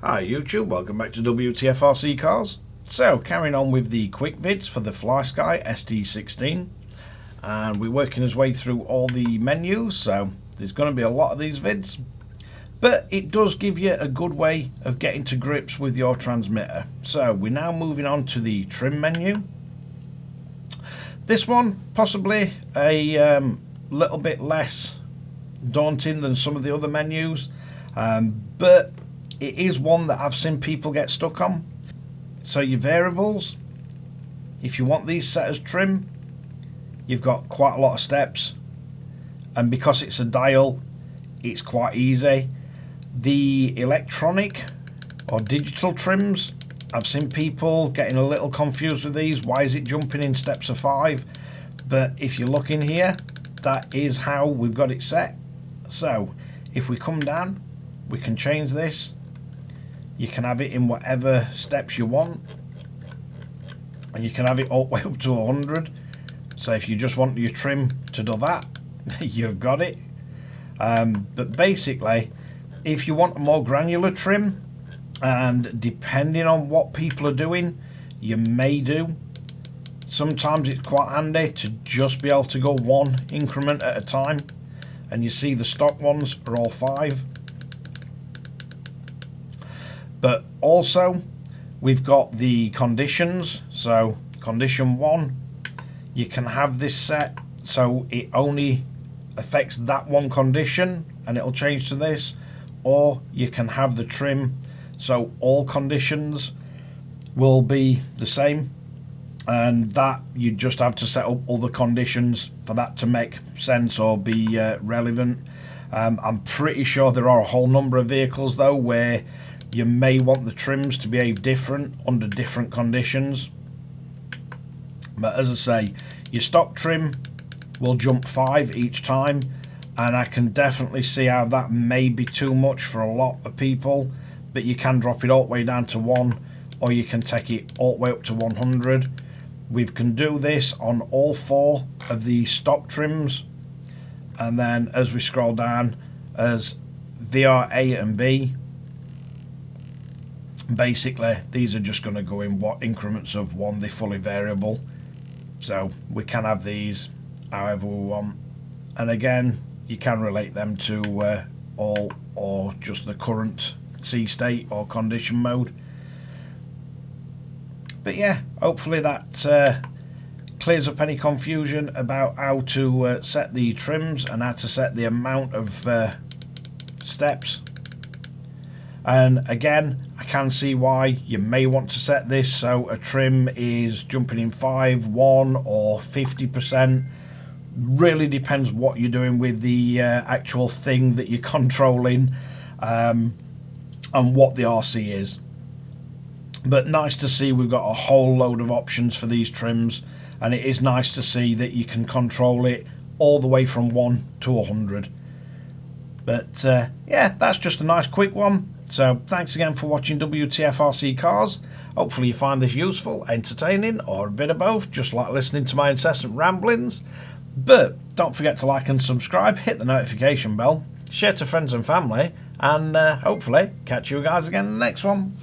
Hi YouTube, welcome back to Wtf Rc Cars. So carrying on with the quick vids for the Flysky ST16, and we're working his way through all the menus, so there's going to be a lot of these vids, but it does give you a good way of getting to grips with your transmitter. So we're now moving on to the trim menu. This one possibly a little bit less daunting than some of the other menus, but it is one that I've seen people get stuck on. So your variables, if you want these set as trim, you've got quite a lot of steps, and because it's a dial, it's quite easy. The electronic or digital trims, I've seen people getting a little confused with these. Why is it jumping in steps of 5? But if you look in here, that is how we've got it set. So if we come down, we can change this. You can have it in whatever steps you want, and you can have it all the way up to 100. So if you just want your trim to do that, you've got it. But basically, if you want a more granular trim, and depending on what people are doing, you may do, sometimes it's quite handy to just be able to go one increment at a time. And you see the stock ones are all 5. But also, we've got the conditions. So condition 1, you can have this set so it only affects that one condition and it'll change to this, or you can have the trim so all conditions will be the same, and that you just have to set up other conditions for that to make sense or be relevant. I'm pretty sure there are a whole number of vehicles though where you may want the trims to behave different under different conditions. But as I say, your stock trim will jump 5 each time, and I can definitely see how that may be too much for a lot of people, but you can drop it all the way down to 1, or you can take it all the way up to 100. We can do this on all 4 of the stock trims, and then as we scroll down as VR A and B, basically these are just going to go in what increments of 1. They're fully variable, so we can have these however we want. And again, you can relate them to all or just the current C state or condition mode. But yeah, hopefully that clears up any confusion about how to set the trims and how to set the amount of steps. And again, I can see why you may want to set this so a trim is jumping in 5, 1 or 50%. Really depends what you're doing with the actual thing that you're controlling, and what the RC is. But nice to see we've got a whole load of options for these trims, and it is nice to see that you can control it all the way from 1 to 100. But yeah, that's just a nice quick one. So thanks again for watching Wtf Rc Cars. Hopefully you find this useful, entertaining, or a bit of both, just like listening to my incessant ramblings. But don't forget to like and subscribe, hit the notification bell, share to friends and family, and hopefully catch you guys again in the next one.